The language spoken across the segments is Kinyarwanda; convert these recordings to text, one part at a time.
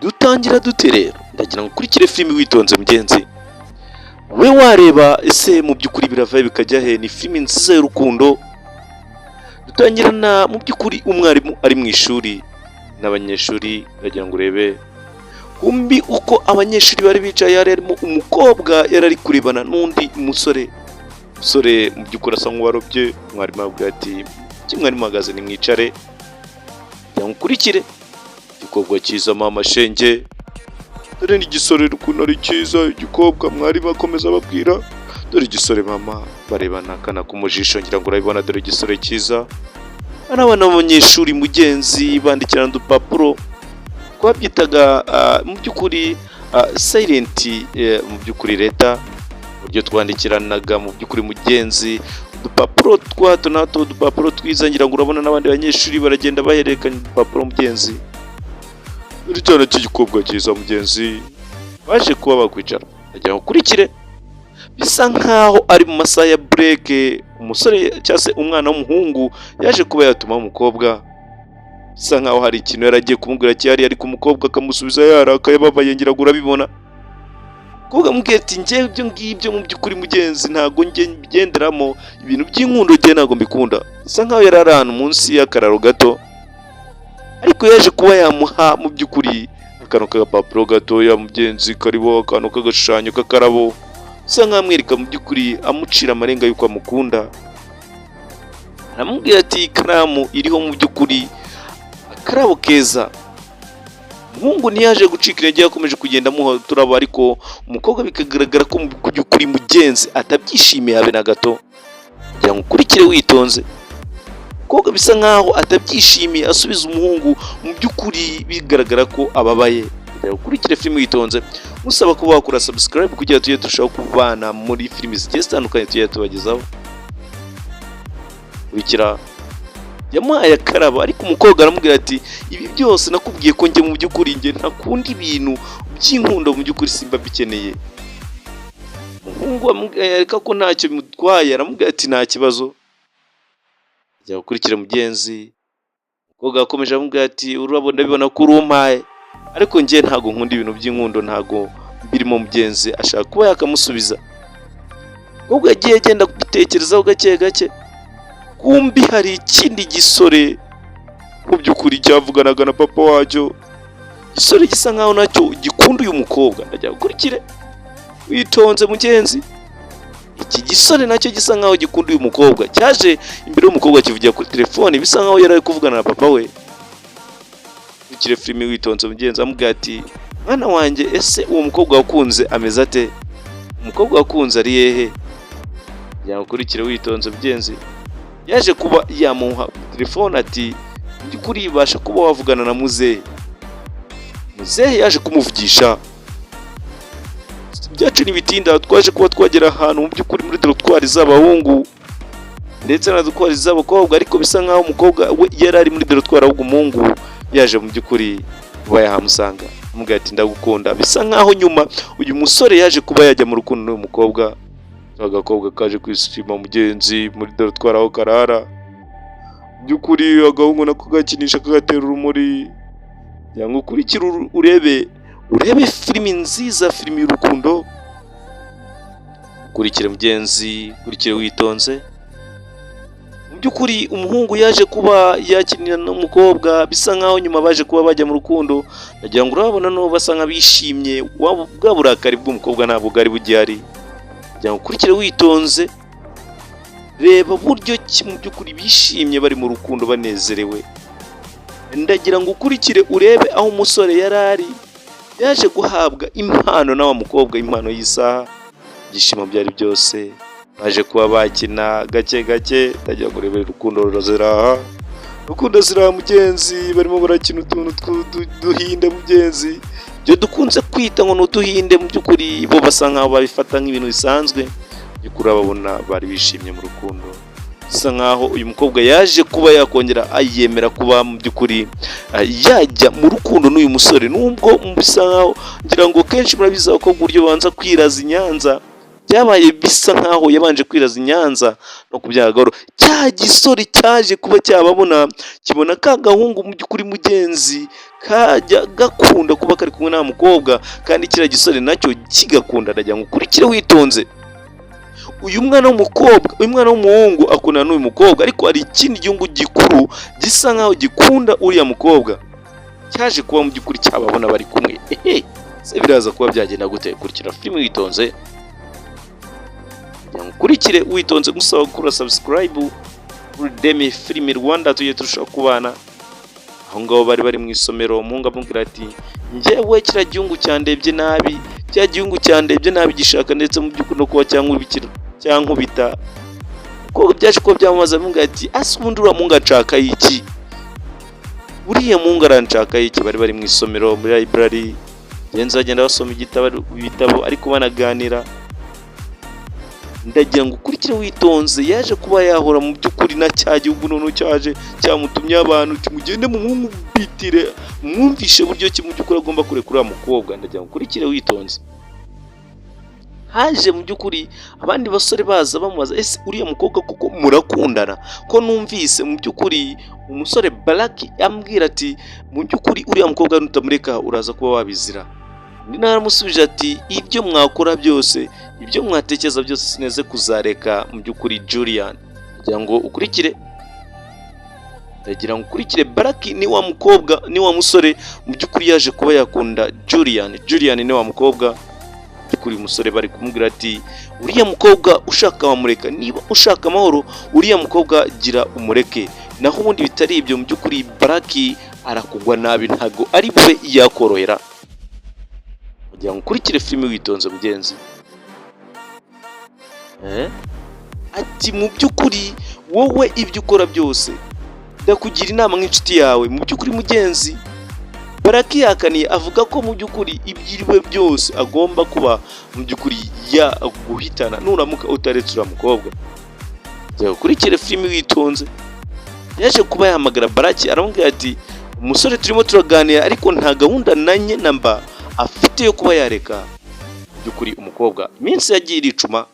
dutangira dute rero? Ndagira ngo ukurikire filime witonze mugenzi, we wareba ese mu by'ukuri birava bikajya he? Ni filime nziza y'urukundo. Dutangirana mu by'ukuri umwarimu ari mu ishuri n'abanyeshuri, ndagira ngo urebe kumbi uko abanyeshuri bari bicaye, harimo umukobwa yarari kurebana n'undi musore mu by'ukuri asa nk'uwarobye. Mwarimu avuga ati mwarimu ahagaze ni mwicare ukurikire. Igikobwa cyiza mama shenge, dore n'igisore rukundo ari cyiza. Igikobwa mwarimu akomeza ababwira, dore igisore mama, barebana akana kumujisho, ngira ngo urabibona, dore igisore cyiza. Abana b'abanyeshuri mugenzi bandikirana udupapuro twabyitaga mu by'ukuri silent, mu by'ukuri leta, uburyo twandikiranaga mu by'ukuri mugenzi, udupapuro twa hato na hato, udupapuro twiza. Ngira ngo urabona n'abandi banyeshuri baragenda bahererekanya udupapuro mugenzi. Uri cyane cy'igikobwa cyiza mugenzi, baje kuba bakwicara, ndagira ngo ukurikire. Bisa nkaho ari mu masaha ya break, umusore cyangwa se umwana w'umuhungu yaje kuba yatuma umukobwa. Bisa nkaho hari ikintu yaragiye kumubwira cyari, ariko umukobwa akamusubiza yarakaye babaye. Ngira ngo urabibona, umukobwa amubwira ati njye ibyo ngibyo mu by'ukuri mugenzi ntago njye mbigenderamo, ibintu by'inkundo njye ntago mbikunda. Bisa nkaho yari ari ahantu munsi y'akararo gato, ariko yaje kuba yamuha mu by'ukuri akantu k'agapapuro gatoya mugenzi, kariho akantu k'agashushanyo k'akarabo. Bisa nkaho amwereka mu by'ukuri, amucira amarenga y'uko amukunda. Aramubwira ati ikaramu iriho mu by'ukuri akarabo keza. Umuhungu ntiyaje gucika intege, yakomeje kugenda amuha uturabo, ariko umukobwa bikagaragara ko mu by'ukuri mugenzi atabyishimiye habe na gato. Kugira ngo ukurikire witonze, umukobwa bisa nkaho atabyishimiye, asubiza umuhungu mu by'ukuri bigaragara ko ababaye. Ukurikire filime witonze, musaba kuba wakora subscribe kugira tujye turushaho kubana muri filime zigiye zitandukanye tujye tubagezaho. Kurikira, yamuhaye akaraba, ariko umukobwa aramubwira ati ibi byose nakubwiye ko njye mu by'ukuri njye ntakunda ibintu by'inkundo, mu by'ukuri simba bikeneye. Umuhungu amwereka ko ntacyo bimutwaye, aramubwira ati nta kibazo. Jya ukurikira mugenzi, umukobwa akomeje amubwira ati urabona ndabibona ko urumpaye, ariko njye ntago nkunda ibintu by'inkundo, ntago birimo mugenzi. Ashaka kuba yakamusubiza, ubwo yagiye agenda kubitekerezaho gake gake. Kumbi hari ikindi gisore mu by'ukuri cyavuganaga na papa wacyo, igisore gisa nkaho nacyo gikunda uyu mukobwa. Ndagira ukurikire witonze mugenzi, iki gisore nacyo gisa nkaho gikunda uyu mukobwa, cyaje imbere y'umukobwa kivugira kuri telefone, bisa nkaho yari ari kuvugana na papa we. Ukire filime witonze mugenzi, amubwira ati mwana wanjye, ese uwo mukobwa wakunze ameze ate? Umukobwa wakunze ari hehe? Ndagira ukurikire witonze mugenzi. Yaje kuba yamuha telefone ati by'ukuri ibasha kuba wavugana na muzehe. Muzehe yaje kumuvugisha. Byacu n'ibitinda, twaje kuba twagera ahantu mu by'ukuri muri dorotwari z'abahungu ndetse na dorotwari z'abakobwa, ariko bisa nkaho umukobwa we yari ari muri dorotwari, ahubwo umuhungu yaje mu by'ukuri kuba yahamusanga. Amubwira ati ndagukunda. Bisa nkaho nyuma uyu musore yaje kuba yajya mu rukundo n'uyu mukobwa. Agakobwa kaje kwishima mugenzi muri dorotwari aho karara. By'ukuri agahungu nako gakinisha kagatera urumuri. Yanga ukurikira urebe filimi nziza, filimi y'urukundo. Ukurikire mugenzi, ukurikire witonze. Mu by'ukuri umuhungu yaje kuba yakinira n'umukobwa, bisa nkaho nyuma baje kuba bajya mu rukundo. Ndagira ngo urabona no basa nk'abishimye, bwa burakari bw'umukobwa ntabwo bwari bugihari. Jya ukurikire witonze, reba buryo ki mu by'ukuri bishimye bari mu rukundo banezerewe. Ndagira ngo ukurikire urebe aho umusore yari ari, yaje guhabwa impano na wa mukobwa, impano y'isaha. Ibyishimo byari byose, baje kuba bakina gake gake. Ndagira ngo urebe urukundo ruraziraha, urukundo ziraha mugenzi. Barimo barakina utuntu duhinde mugenzi, ibyo dukunze kwita ngo n'uduhinde. Mu by'ukuri bo basa nkaho babifata nk'ibintu bisanzwe, by'ukuri babona bari bishimye mu rukundo. Bisa nkaho uyu mukobwa yaje kuba yakongera ayemera kuba mu by'ukuri yajya mu rukundo n'uyu musore. Nubwo bisa nkaho ngira ngo kenshi murabizi ko buryo banza kwiraza i Nyanza, byabaye bisa nkaho yabanje kwiraza i Nyanza no kubyara gahoro. Cya gisore cyaje kuba cyababona kibona ka gahungu mu by'ukuri mugenzi kajya gakunda kuba kari kumwe na mukobwa, kandi kiriya gisore nacyo kigakunda. Ndagira ngo ukurikire witonze. Uyu mwana w'umukobwa, uyu mwana w'umuhungu akundana n'uyu mukobwa, ariko hari ikindi gihungu gikuru gisa nkaho gikunda uriya mukobwa, cyaje kuba mu by'ukuri cyababona bari kumwe. Se biraza kuba byagenda gute? Kurikira filime witonze. Ukurikire witonze, gusaba gukora subscribe kuri Demi Film Rwanda, tujye turushaho kubana. Aho ngaho bari mu isomero, umuhungu amubwira ati njyewe kiriya gihungu cyandebye nabi, cya gihungu cyandebye nabi gishaka ndetse mu by'ukuri no kuba cyankubita. Ko byaje kuba byamubaza, amubwira ati ase ubundi uriya muhungu anshaka iki? Uriya muhungu aranshaka iki? Bari mu isomero muri library, genza bagenda basoma ibitabo ariko banaganira. Ndagira ngo ukurikire witonze. Yaje kuba yahora mu by'ukuri na cya gihugu noneho cyaje cyamutumye abantu kimugende mu mwumvitire, mwumvishe buryo ki mu by'ukuri agomba kurekura mukobwa. Ndagira ngo ukurikire witonze. Haje mu by'ukuri abandi basore baza bamubaza, ese uriya mukobwa kuko murakundana? Ko numvise mu by'ukuri umusore Baraki ambwira ati mu by'ukuri uriya mukobwa nutamureka uraza kuba wabizira. Ndi naramusubije ati ibyo mwakora byose, ibyo mwatekereza byose sineze kuzareka mu by'ukuri Julian. Ndagira ngo ukurikire. Baraki ni wa mukobwa, ni wa musore mu by'ukuri yaje kuba yakunda Julian. Julian ni wa mukobwa by'ukuri umusore bari kumubwira ati uriya mukobwa ushaka wamureka, niba ushaka amahoro uriya mukobwa gira umureke, naho ubundi bitari ibyo mu by'ukuri Baraki arakugwa nabi, ntago ari bube yakorohera. Ndagira ngo ukurikire filime witonze mugenzi. Ati mu by'ukuri wowe ibyo ukora byose ndakugira inama nk'inshuti yawe. Mu by'ukuri mugenzi, Baraki yakaniye avuga ko mu by'ukuri ibyiriwe byose agomba kuba mu by'ukuri yaguhitana nuramuka utaretse uriya mukobwa. Ndagira ngo ukurikire filime witonze. Yaje kuba yahamagara Baraki aramubwira ati umusore turimo turaganira ariko nta gahunda nanye namba afite yo kuba yareka by'ukuri umukobwa. Iminsi yagiye iricuma,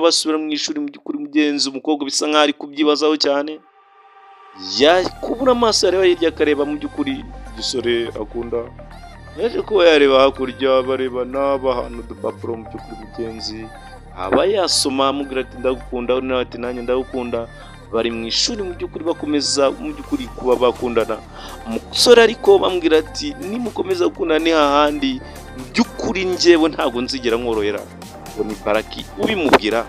basubira mu ishuri. Mu by'ukuri mugenzi, umukobwa bisa nkaho ari kubyibazaho cyane, yakubura amaso yareba hirya akareba mu by'ukuri igisore akunda. Yaje kuba yareba hakurya, bareba n'aba ahantu udupapuro mu by'ukuri mugenzi, aba yasoma amubwira ati ndagukunda, undi nawe ati nanjye ndagukunda. Bari mu ishuri mu by'ukuri bakomeza mu by'ukuri kuba bakundana. Umusore ariko bambwira ati nimukomeza gukundana ni hahandi mu by'ukuri njyewe ntabwo nzigera nkorohera. Ngo ni Baraki ubimubwira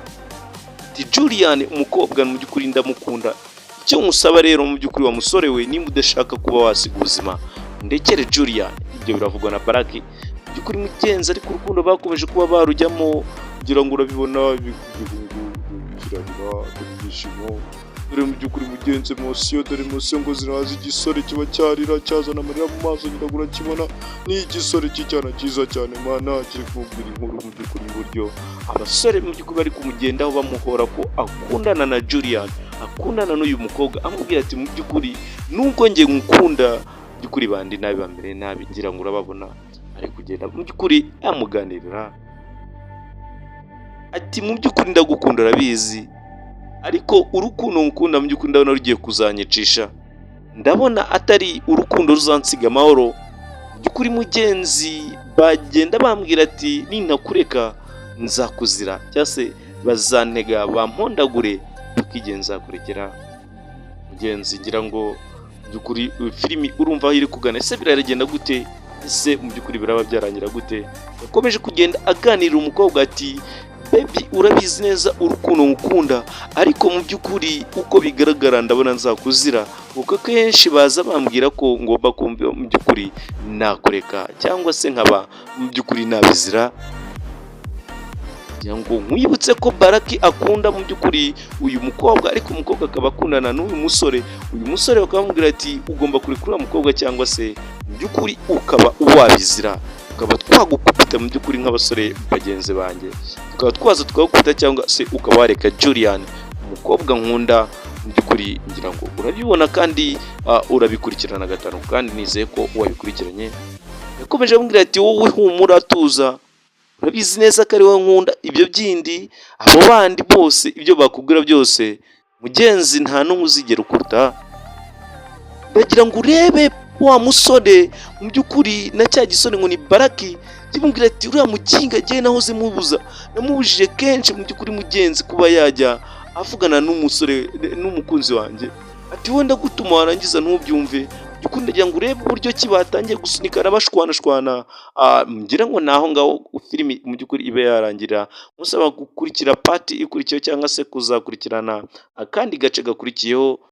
ati Julian umukobwa mu by'ukuri ndamukunda, icyo musaba rero mu by'ukuri wa musore we, nimba udashaka kuba wasiga ubuzima ndekere Julian. Ibyo biravugwa na Baraki mu by'ukuri mugenzi, ariko urukundo bakomeje kuba barujyamo kugira ngo urabibona kirarira ibyishimo. Dore mu by'ukuri mugenzi emosiyo, dore emosiyo ngo ziraza. Igisore kiba cyarira cyazana amarira mu maso, nyiragura kibona ni igisore cy'icyana cyiza cyane mana, kiri kumubwira inkuru mu by'ukuri uburyo abasore mu by'ukuri bari kumugendaho bamuhora ko akundana na Julian, akundana n'uyu mukobwa. Amubwira ati mu by'ukuri nubwo njye ngukunda by'ukuri bandi nabi bambere nabi, ngira ngo urababona. Ari kugenda mu by'ukuri amuganirira ati mu by'ukuri ndagukunda urabizi, ariko urukundo ngukunda mu by'ukuri ndabona rugiye kuzanyicisha. Ndabona atari urukundo ruzansiga amahoro. Mu by'ukuri mugenzi, bagenda bambwira ati nintakureka nzakuzira, cyangwa se bazantega bampondagure tukigenza kurekera. Mugenzi, ngira ngo by'ukuri filimi urumva aho iri kugana. Ese biragenda gute? Ese mu by'ukuri biraba byarangira gute? Yakomeje kugenda aganirira umukobwa ati baby, urabizi neza urukundo ngukunda, ariko mu by'ukuri uko bigaragara ndabona nzakuzira, kuko kenshi baza bambwira ko ngomba kumva mu by'ukuri nakureka cyangwa se nkaba mu by'ukuri nabizira. Ngo nkwibutse ko Baraki akunda mu by'ukuri uyu mukobwa, ariko umukobwa akaba akundana n'uyu musore. Uyu musore bakamubwira ati ugomba kurekura umukobwa cyangwa se mu by'ukuri ukaba wabizira, ukaba twagukubita mu by'ukuri nk'abasore bagenzi banjye, tukaba twaza twagukubita cyangwa se ukaba wareka Julian umukobwa nkunda. Mu by'ukuri ngira ngo urabibona kandi urabikurikirana gatanu, kandi nizeye ko wabikurikiranye. Yakomeje amubwira ati wowe humura tuza, urabizi neza ko ari wowe nkunda, ibyo byindi abo bandi bose ibyo bakubwira byose mugenzi nta n'umwe uzigera ukuruta. Ndagira ngo urebe wa musore mu by'ukuri na cya gisore ngo ni Baraki kimubwira ati uriya mukinga agiye nahoze mubuza, namubujije kenshi mu by'ukuri mugenzi kuba yajya avugana n'umusore n'umukunzi wanjye, ati wenda gutuma warangiza ntubyumve. By'ukuri ndagira ngo urebe uburyo ki batangiye gusunikana bashwanashwana. Ngira ngo naho ngaho filimi mu by'ukuri ibe yarangirira, musaba gukurikira pati ikurikiyeho cyangwa se kuzakurikirana akandi gace gakurikiyeho.